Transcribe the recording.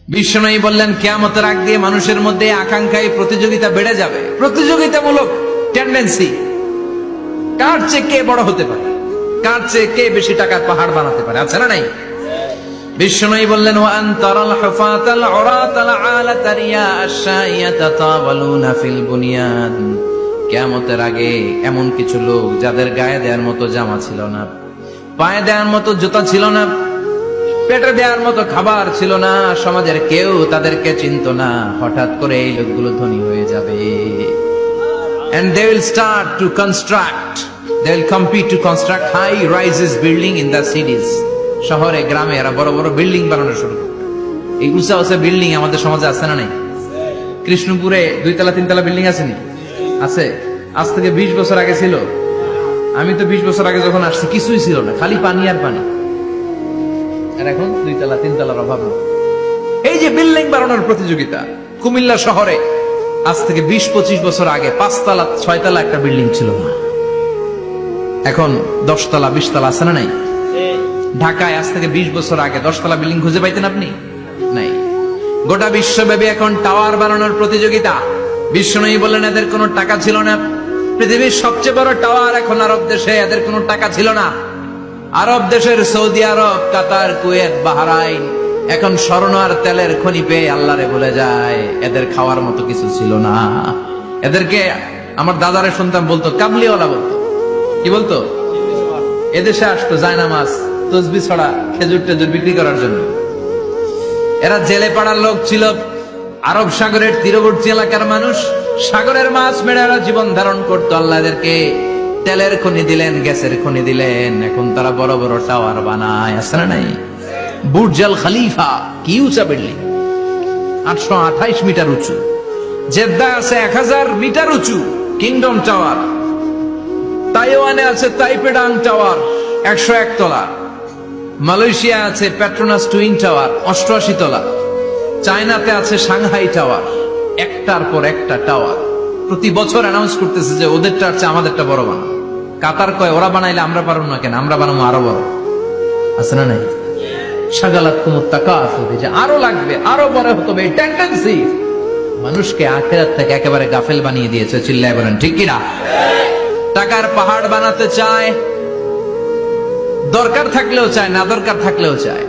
বিশ্বনবী বললেন কিয়ামতের আগ দিয়ে মানুষের মধ্যে আকাঙ্ক্ষায় প্রতিযোগিতা বেড়ে যাবে, প্রতিযোগিতামূলক টেন্ডেন্সি। কার চেয়ে কে বড় হতে পারে, কার চেয়ে কে বেশি টাকার পাহাড় বানাতে পারে, আছে না নাই? বিশ্বনবী বললেন ওয়া আনতারাল হুফাতাল উরাতাল আলাতা রিয়া আশ-শাইয়াতা তাওয়ালুনা ফিল বুনিয়ান। কিয়ামতের আগে এমন কিছু লোক যাদের গায়ে দেওয়ার মতো জামা ছিল না, পায়ে দেওয়ার মতো জুতা ছিল না, পেটে দেওয়ার মতো খাবার ছিল না, সমাজের কেউ তাদেরকে চিনত না। হঠাৎ করে এই লোকগুলো ধনী হয়ে যাবে। And they will start to construct, they will compete to construct high rises building in the cities. শহরে গ্রামে এরা বড় বড় বিল্ডিং বানানো শুরু করবে। এই উঁচা উঁচা বিল্ডিং আমাদের সমাজে আছে না নাই? কৃষ্ণপুরে 2 তলা 3 তলা বিল্ডিং আছে নি? আছে। আজ থেকে 20 বছর আগে ছিল? আমি তো 20 বছর আগে যখন আসছি কিছুই ছিল না, খালি পানি আর পানি। আর এখন 2 তলা 3 তলার অভাব নেই। এই যে বিল্ডিং বানানোর প্রতিযোগিতা, কুমিল্লা শহরে আজ থেকে 20-25 বছর আগে 5 তলা 6 তলা একটা বিল্ডিং ছিল না, এখন 10 তলা 20 তলা আছে না নাই? ঢাকায় আজ থেকে 20 বছর আগে 10 তলা বিল্ডিং খুঁজে পাইতেন আপনি? নাই। গোটা বিশ্বব্যাপী এখন টাওয়ার বানানোর প্রতিযোগিতা। বিশ্বনবী বললেন এদের কোনো টাকা ছিল না। পৃথিবীর সবচেয়ে বড় টাওয়ার এখন আরব দেশে, এদের কোনো টাকা ছিল না। আরব দেশের সৌদি আরব, কাতার, কুয়েত, বাহরাইন এখন স্বর্ণ আর তেলের খনি পেয়ে আল্লাহরে ভুলে যায়। এদের খাওয়ার মতো কিছু ছিল না। এদেরকে আমার দাদারে শুনতাম বলতো কাবলিওয়ালা বলতো। কি বলতো? এদেশে আসতো জায়নামাজ তসবি ছড়া খেজুর টেজুর বিক্রি করার জন্য। এরা জেলে পাড়ার লোক ছিল। আরব সাগরের তীরবর্তী এলাকার মানুষ, সাগরের মাছ মেরে এরা জীবন ধারণ করতো। আল্লাহ এদেরকে তেলের খনি দিলেন, গ্যাসের খনি দিলেন। এখন তারা বড় বড় টাওয়ার বানায়, আছে না নাই? বুর্জ আল খলিফা, কি উঁচা বিল্ডিং, 828 মিটার উঁচু। জেদ্দা আছে 1000 মিটার উঁচু কিংডম টাওয়ার। তাইওয়ানে আছে তাইপেডাং টাওয়ার 101 তলা। মালয়েশিয়া আছে পেট্রোনাস টুইন টাওয়ার 88 তলা। চায়নাতে আছে সাংহাই টাওয়ার, একটার পর একটা টাওয়ার। প্রতি বছর অ্যানাউন্স করতেছে যে ওদেরটা হচ্ছে আমাদেরটা বড় বানাও। কাতার কয় ওরা বানাইলে আমরা পারবো না কেন, আমরা বানাবো আরো বড়, আছে না নাই? শাগালাত কুমুত তাকাসুর, যে আরো লাগবে, আরো বড় হতে হবে, এই টেন্ডেন্সি মানুষকে আখিরাত থেকে একেবারে গাফেল বানিয়ে দিয়েছে। চিল্লায় বলেন ঠিক কিনা? টাকার পাহাড় বানাতে চায়, দরকার থাকলেও চায়, না দরকার থাকলেও চায়।